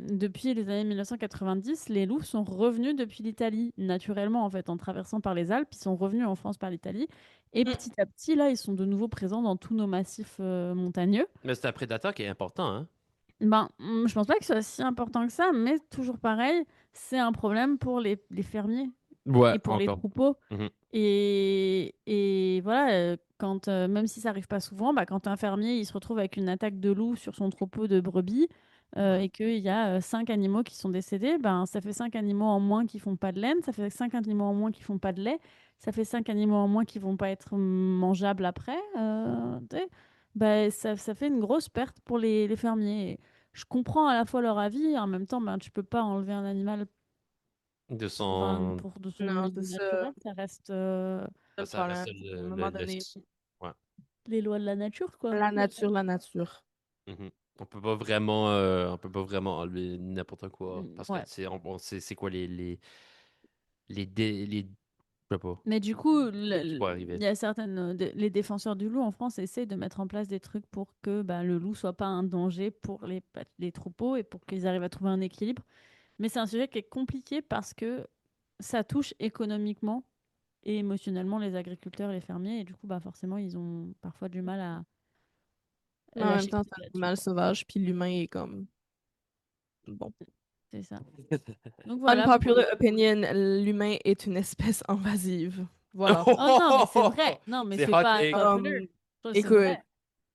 depuis les années 1990, les loups sont revenus depuis l'Italie, naturellement, en fait, en traversant par les Alpes. Ils sont revenus en France par l'Italie. Et Mm. petit à petit, là, ils sont de nouveau présents dans tous nos massifs montagneux. Mais c'est un prédateur qui est important, hein. Ben, je pense pas que ce soit si important que ça, mais toujours pareil, c'est un problème pour les fermiers Ouais, et pour les encore. troupeaux. Mhm. Et voilà, quand, même si ça arrive pas souvent, bah, quand un fermier il se retrouve avec une attaque de loup sur son troupeau de brebis et qu'il y a 5 animaux qui sont décédés, ben, ça fait 5 animaux en moins qui font pas de laine, ça fait 5 animaux en moins qui font pas de lait, ça fait 5 animaux en moins qui vont pas être mangeables après. Tu sais. Ben, ça fait une grosse perte pour les fermiers. Et je comprends à la fois leur avis, et en même temps, ben, tu peux pas enlever un animal De son. de son Non, c'est milieu ça. naturel, ça reste C'est le Ça reste problème. À un moment donné, Ouais. les lois de la nature, quoi. la nature, la nature. Mhm. On peut pas vraiment enlever n'importe quoi. Parce que, Ouais. tu sais, on sait c'est quoi je sais pas. Mais du coup, Qui peut arriver. il y a certaines, les défenseurs du loup en France essaient de mettre en place des trucs pour que bah, le loup soit pas un danger pour les troupeaux et pour qu'ils arrivent à trouver un équilibre. Mais c'est un sujet qui est compliqué parce que ça touche économiquement et émotionnellement les agriculteurs et les fermiers. Et du coup, bah, forcément, ils ont parfois du mal à Mais en même lâcher temps, prise c'est un là-dessus, animal quoi. sauvage, puis l'humain est comme bon. C'est ça. Donc voilà. Unpopular opinion, l'humain est une espèce invasive. Voilà. Oh non, mais c'est vrai. Non, mais C'est c'est hot pas take. unpopular. Je trouve que c'est Écoute, vrai.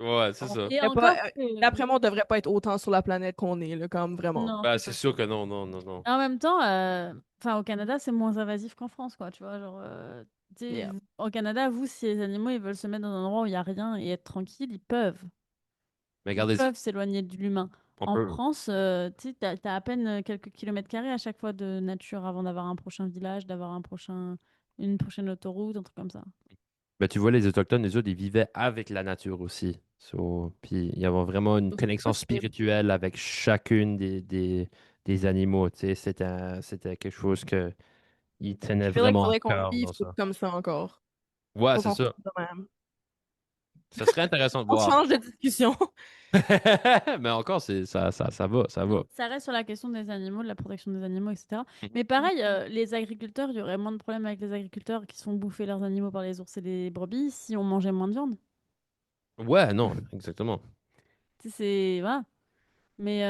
Ouais, c'est ça. Et on devrait pas, encore que... d'après moi, on devrait pas être autant sur la planète qu'on est, là, comme vraiment. Non, Bah, c'est c'est pas sûr sûr. que non, non, non, non. Et en même temps, enfin, au Canada, c'est moins invasif qu'en France, quoi. Tu vois, genre, tu sais, Yeah. au Canada, vous, si les animaux ils veulent se mettre dans un endroit où il n'y a rien et être tranquille, ils peuvent. Mais Ils regardez, peuvent s'éloigner de l'humain. on En peut. France, tu sais, t'as à peine quelques kilomètres carrés à chaque fois de nature avant d'avoir un prochain village, d'avoir une prochaine autoroute, un truc comme ça. Ben, tu vois, les Autochtones, les autres, ils vivaient avec la nature aussi. Puis il y avait vraiment une Donc, connexion ça, c'est- spirituelle avec chacune des animaux. Tu sais, c'était quelque chose que ils tenaient C'est vrai qu'il vraiment à faudrait qu'on cœur vive dans tout ça. comme ça encore. Ouais, Faut c'est qu'on ça. fasse de même. Ça serait intéressant de On voir. change de discussion. Mais encore, ça va, ça va. Ça reste sur la question des animaux, de la protection des animaux, etc. Mais pareil, les agriculteurs, il y aurait moins de problèmes avec les agriculteurs qui se font bouffer leurs animaux par les ours et les brebis si on mangeait moins de viande. Ouais, non, exactement. Tu sais, c'est... Voilà. Mais,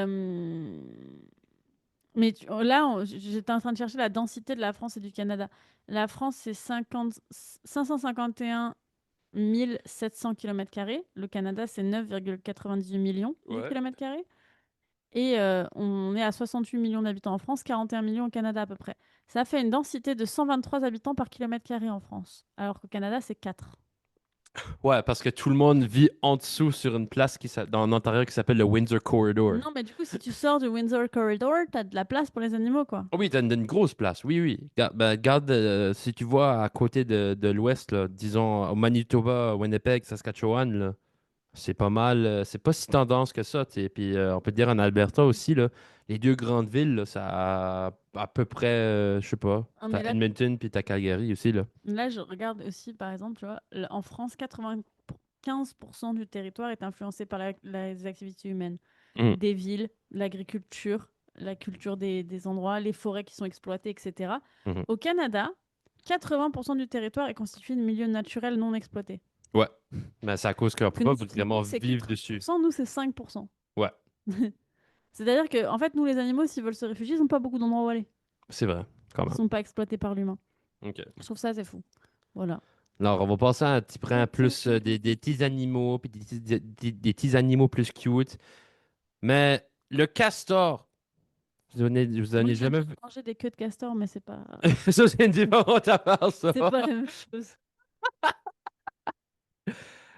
là, j'étais en train de chercher la densité de la France et du Canada. La France, c'est 551 700 km². Le Canada, c'est 9,98 millions de Ouais. kilomètres carrés. Et on est à 68 millions d'habitants en France, 41 millions au Canada à peu près. Ça fait une densité de 123 habitants par kilomètre carré en France, alors qu'au Canada, c'est 4. Ouais, parce que tout le monde vit en dessous sur une place dans l'Ontario qui s'appelle le Windsor Corridor. Non, mais du coup, si tu sors du Windsor Corridor, t'as de la place pour les animaux, quoi. Oh oui, t'as une grosse place, oui, oui. Regarde, si tu vois à côté de l'ouest, là, disons au Manitoba, Winnipeg, Saskatchewan, là, c'est pas mal, c'est pas si tendance que ça. Tu sais. Puis on peut dire en Alberta aussi, là, les deux grandes villes, là, ça a à peu près, je sais pas, Ah, t'as mais là, Edmonton puis t'as Calgary aussi, là. je regarde aussi, par exemple, tu vois, en France, 95% du territoire est influencé par les activités humaines. Mm, Des villes, l'agriculture, la culture des endroits, les forêts qui sont exploitées, etc. mhm. Au Canada, 80% du territoire est constitué de milieux naturels non exploités. Ouais, mais c'est à cause qu'on peut Que pas nous, vraiment c'est vivre dessus. 4%, nous, c'est 5%. Ouais, C'est-à-dire que, en fait, nous, les animaux, s'ils veulent se réfugier, ils n'ont pas beaucoup d'endroits où aller. c'est vrai, quand Ils même. sont pas exploités par l'humain. OK. Je trouve ça, c'est fou. Voilà. Alors, on va passer à un petit brin plus des petits animaux, puis des petits animaux plus cute. Mais le castor, vous en Moi, avez j'ai jamais déjà vu? mangé des queues de castor, mais c'est pas... Ça, c'est une différente affaire, ça. c'est pas la même chose.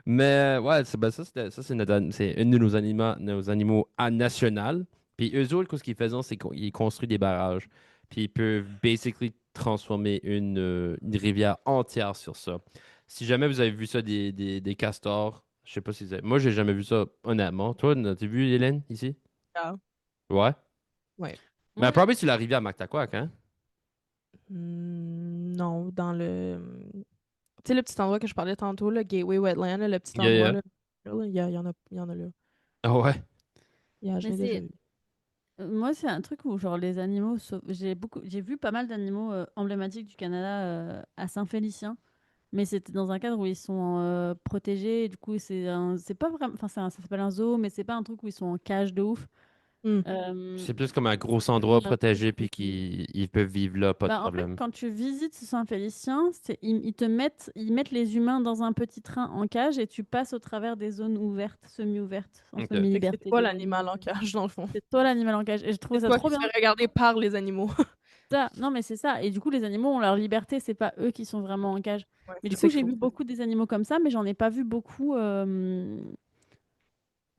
Mais ouais, ça, c'est une de nos animaux national. Puis eux autres, ce qu'ils faisaient, c'est qu'ils construisent des barrages. Puis ils peuvent basically transformer une rivière entière sur ça. Si jamais vous avez vu ça, des castors, je sais pas si vous avez... Moi, j'ai jamais vu ça, honnêtement. Toi, as-tu vu, Hélène, ici? Ah, Ouais. ouais. Mais Moi, probablement sur la rivière Mactaquac, hein? Non, dans le... Tu sais, le petit endroit que je parlais tantôt, le Gateway Wetland, là, le petit Yeah, endroit, yeah. là, il y en a là. Ah ouais? Je mais l'ai déjà c'est... vu. Moi, c'est un truc où, genre, les animaux... J'ai vu pas mal d'animaux emblématiques du Canada à Saint-Félicien. Mais c'était dans un cadre où ils sont protégés. Et du coup, c'est pas vraiment... Enfin, ça s'appelle un zoo, mais c'est pas un truc où ils sont en cage de ouf. Hmm. Euh, C'est plus comme un gros endroit protégé, puis qu'ils peuvent vivre là, pas de En fait, problème. quand tu visites Saint-Félicien, ils mettent les humains dans un petit train en cage et tu passes au travers des zones ouvertes, semi-ouvertes, en OK. Fait que c'est semi-liberté toi des l'animal en animaux. cage, dans le fond. C'est toi l'animal en cage. Et je trouvais C'est ça toi trop qui te bien. fais regarder par les animaux. Non, mais c'est ça. Et du coup, les animaux ont leur liberté, c'est pas eux qui sont vraiment en cage. Ouais, Mais c'est du ça coup, qu'il j'ai faut. vu beaucoup des animaux comme ça, mais j'en ai pas vu beaucoup,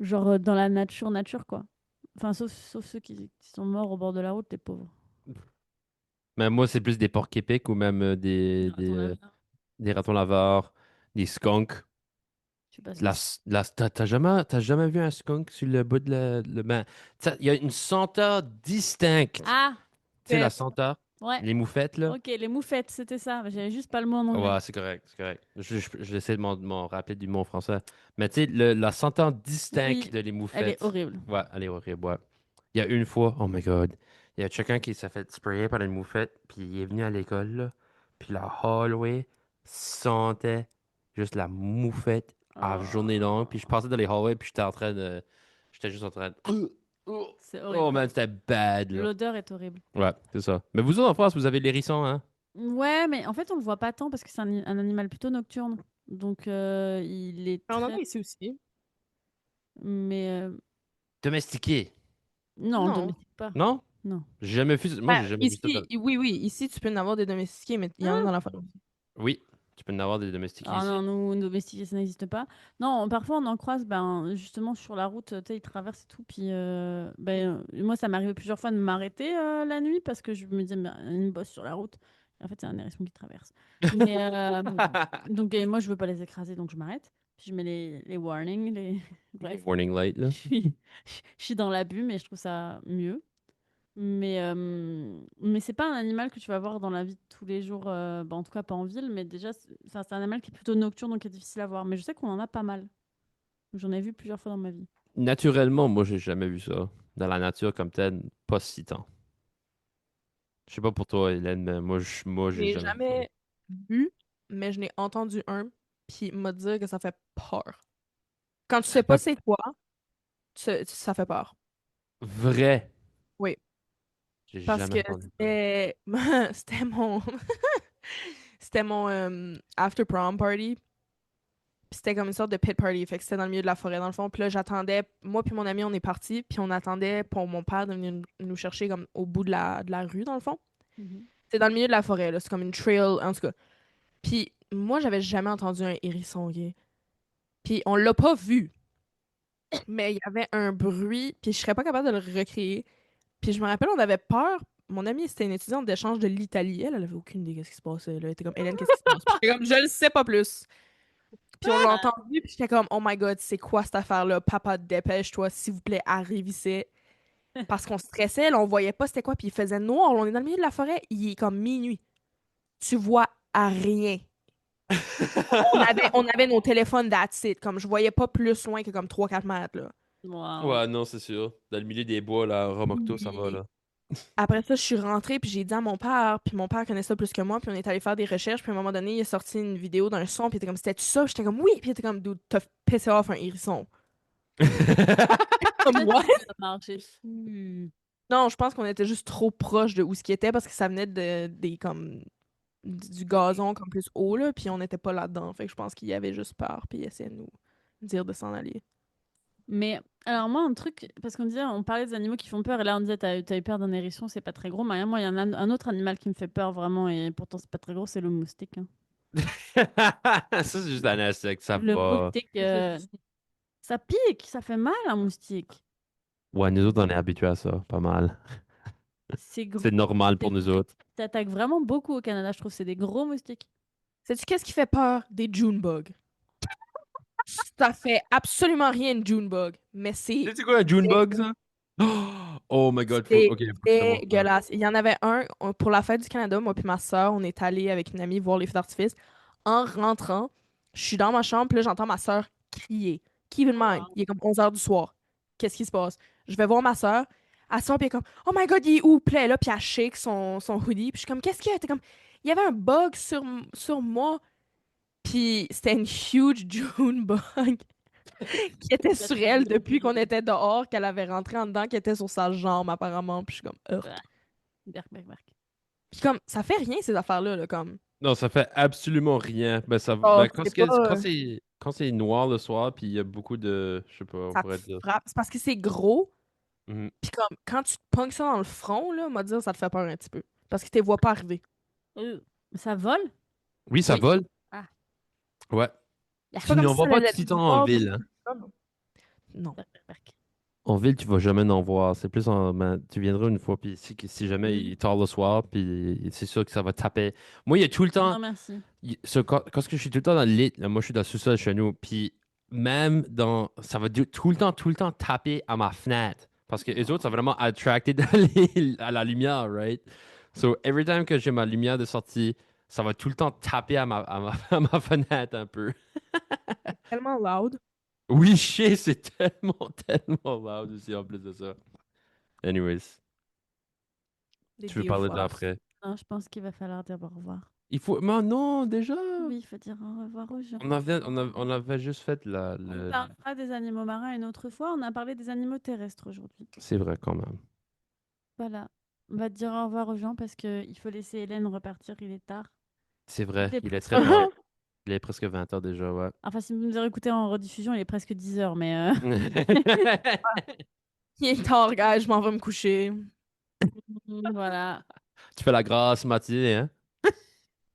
genre dans la nature, quoi. Enfin, sauf ceux qui sont morts au bord de la route, les pauvres. Mais moi, c'est plus des porcs épics ou même Les ratons laveurs, des ratons laveurs, des skunks. je sais pas ce que c'est. T'as jamais vu un skunk sur le bout de ben, il y a une senteur distincte. Ah, Tu sais, la Fait- senteur, ouais. les moufettes, là. Ok, les moufettes, c'était ça. J'avais juste pas le mot en anglais. Ouais, c'est correct, c'est correct. J'essaie de m'en rappeler du mot en français. Mais tu sais, la senteur distincte Oui, de les elle est moufettes. horrible. Ouais, elle est horrible, ouais. Il y a une fois, oh my god, il y a quelqu'un qui s'est fait sprayer par une moufette, puis il est venu à l'école, là, puis la hallway sentait juste la moufette à journée longue, puis je passais dans les hallways, puis j'étais juste en train de... C'est Oh horrible. man, c'était bad, là. L'odeur est horrible. Ouais, c'est ça. Mais vous autres, en France, vous avez l'hérisson, hein? Ouais, mais en fait, on le voit pas tant parce que c'est un animal plutôt nocturne. Donc, il est On en a très. ici aussi. Mais Domestiqué, non, on le Non. domestique pas. non? Non. Moi, j'ai jamais vu ça. Oui, oui, ici, tu peux en avoir des domestiqués, mais il y en a dans la forêt. Oui, tu peux en avoir des domestiqués Ah ici. non, nous, domestiquer, ça n'existe pas. Non, parfois, on en croise, ben, justement, sur la route, tu sais, ils traversent et tout. Puis, moi, ça m'est arrivé plusieurs fois de m'arrêter la nuit parce que je me disais, mais une bosse sur la route. En fait, c'est un hérisson qui traverse. Mais, donc, et moi, je veux pas les écraser, donc je m'arrête. Puis je mets les warnings, bref. Warning light, là. Je suis dans l'abus, mais je trouve ça mieux. Mais c'est pas un animal que tu vas voir dans la vie de tous les jours, en tout cas pas en ville, mais déjà, c'est un animal qui est plutôt nocturne, donc qui est difficile à voir. Mais je sais qu'on en a pas mal. J'en ai vu plusieurs fois dans ma vie. Naturellement, moi, j'ai jamais vu ça. Dans la nature comme telle, pas si tant. Je sais pas pour toi, Hélène, mais moi, Je j'ai l'ai jamais vu ça. jamais vu, mais je n'ai entendu un, puis il m'a dit que ça fait peur. Quand tu sais pas Fait c'est quoi, ça fait peur. vrai. Oui, J'ai parce jamais que entendu ça. c'était c'était mon c'était mon after prom party. Puis c'était comme une sorte de pit party, fait que c'était dans le milieu de la forêt dans le fond. Puis là, j'attendais, moi puis mon ami, on est partis, puis on attendait pour mon père de venir nous chercher comme au bout de la rue dans le fond. Mhm. C'est dans le milieu de la forêt, là, c'est comme une trail, en tout cas. Puis moi, j'avais jamais entendu un hérisson, ok? Puis on l'a pas vu, mais il y avait un bruit, puis je serais pas capable de le recréer. Puis je me rappelle, on avait peur. Mon amie, c'était une étudiante d'échange de l'Italie. Elle avait aucune idée de ce qui se passait. Là. Elle était comme, Hélène, qu'est-ce qui se passe? Puis j'étais comme, je le sais pas plus. Puis on l'a entendu, puis j'étais comme, oh my god, c'est quoi cette affaire-là? Papa, dépêche-toi, s'il vous plaît, arrive ici. Parce qu'on stressait, là, on voyait pas c'était quoi, puis il faisait noir. Là, on est dans le milieu de la forêt, il est comme minuit. Tu vois à rien. On avait nos téléphones that's it. Comme je voyais pas plus loin que comme 3 4 mètres, là. Wow. Ouais, non, c'est sûr. Dans le milieu des bois, là, Romocto, ça va, Puis là. après ça, je suis rentrée, puis j'ai dit à mon père, puis mon père connaît ça plus que moi, puis on est allé faire des recherches, puis à un moment donné, il a sorti une vidéo d'un son, puis il était comme, c'était-tu ça? Puis j'étais comme, oui, puis il était comme, dude, t'as pissé off un hérisson. Comme, what? Ça a marché. Non, je pense qu'on était juste trop proche de où ce qui était, parce que ça venait comme, du gazon comme plus haut, là, puis on n'était pas là-dedans. Fait que je pense qu'il y avait juste peur, puis il essayait de nous dire de s'en aller. Mais alors moi, un truc, parce qu'on disait, on parlait des animaux qui font peur, et là on disait, t'as eu peur d'un hérisson, c'est pas très gros. Mais moi, il y en a un autre animal qui me fait peur vraiment, et pourtant c'est pas très gros, c'est le moustique, hein. Ça, c'est juste un insecte, ça Le va. moustique, ça pique, ça fait mal un moustique. Ouais, nous autres, on est habitués à ça, pas mal. C'est gros. C'est normal pour C'est- nous autres. T'attaques vraiment beaucoup au Canada, je trouve. C'est des gros moustiques. Sais-tu qu'est-ce qui fait peur? Des June bugs. Ça fait absolument rien, une June bug, mais C'est quoi un Junebug, ça? Oh my god, c'est ok, faut que je te montre ça. dégueulasse. Il y en avait un, pour la fête du Canada, moi puis ma soeur, on est allé avec une amie voir les feux d'artifice. En rentrant, je suis dans ma chambre, puis là, j'entends ma soeur crier. Keep in mind, il est comme 11 h du soir. Qu'est-ce qui se passe? Je vais voir ma soeur, elle sort, puis elle est comme, oh my god, il est où? Puis là, elle est là, puis elle shake son hoodie, puis je suis comme, qu'est-ce qu'il y a? Elle était comme, il y avait un bug sur moi, puis c'était une huge June bug qui était sur elle depuis qu'on était dehors, qu'elle avait rentré en dedans, qui était sur sa jambe apparemment. Puis je suis comme, ugh. Ah, berk, berk, berk. Puis comme, ça fait rien ces affaires-là, là, comme. Non, ça fait absolument rien. Ben, Oh, ben, c'est pas. quand c'est noir le soir, puis il y a beaucoup de, je sais pas, on Ça te pourrait dire. frappe. C'est parce que c'est gros. Mhm. Puis comme, quand tu te pognes ça dans le front, là, on va dire, ça te fait peur un petit peu. Parce que tu les vois pas arriver. Ça vole? Oui, ça Oui. vole. Ah, Ouais. C'est Tu pas comme n'en si ça vois pas allait tout le temps en voir. ville, hein. Non. Non. berk, berk, berk. En ville, tu vas jamais en voir. C'est plus en. Ben, tu viendras une fois, puis si jamais il Mhm. est tard le soir, puis c'est sûr que ça va taper. Moi, il y a tout le temps. Non, merci. Quand je suis tout le temps dans le lit, là, moi, je suis dans le sous-sol chez nous, puis même dans. Ça va tout le temps taper à ma fenêtre. Parce que les autres sont vraiment attracted à la lumière, right? So, every time que j'ai ma lumière de sortie, ça va tout le temps taper à ma fenêtre un peu. Tellement loud. Oui, chier, c'est tellement loud aussi en plus de ça. Anyways. Des Tu veux parler de deer là frogs. après? Non, je pense qu'il va falloir dire au revoir. Il faut. Mais non, déjà! Oui, il faut dire au revoir aux gens. On avait juste fait On parlera des animaux marins une autre fois. On a parlé des animaux terrestres aujourd'hui. C'est vrai quand même. Voilà. On va dire au revoir aux gens parce qu'il faut laisser Hélène repartir. Il est tard. C'est vrai, Il est il est presque très tard. Il est presque 20 h déjà, ouais. Enfin, si vous nous avez écouté en rediffusion, il est presque 10 heures, mais Il est tard, gars, je m'en vais me coucher. voilà. Tu fais la grasse matinée, hein?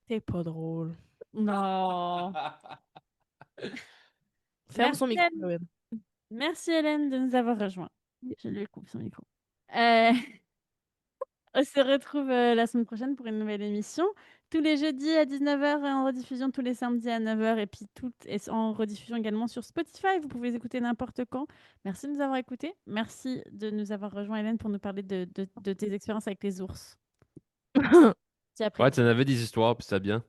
C'est pas drôle. Non. Ferme Merci, son micro, Hélène. Loïd. Merci Hélène de nous avoir rejoints. Je lui coupe son micro. Euh, On se retrouve la semaine prochaine pour une nouvelle émission. Tous les jeudis à 19h et en rediffusion tous les samedis à 9h. Et puis en rediffusion également sur Spotify. Vous pouvez écouter n'importe quand. Merci de nous avoir écoutés. Merci de nous avoir rejoints, Hélène, pour nous parler de tes expériences avec les ours. Après. Ouais, tu en avais des histoires, puis c'était bien.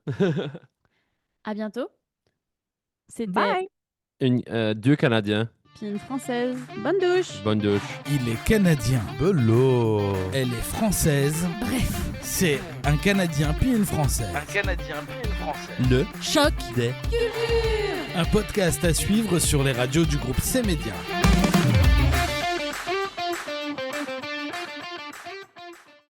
À bientôt. C'était Bye! 2 Canadiens. puis une Française. Bonne douche. Bonne douche. Il est canadien. Bello. Elle est française. Bref. C'est un Canadien puis une Française. Canadien puis une Française. Le Choc des... Un podcast à suivre sur les radios du groupe C-Média.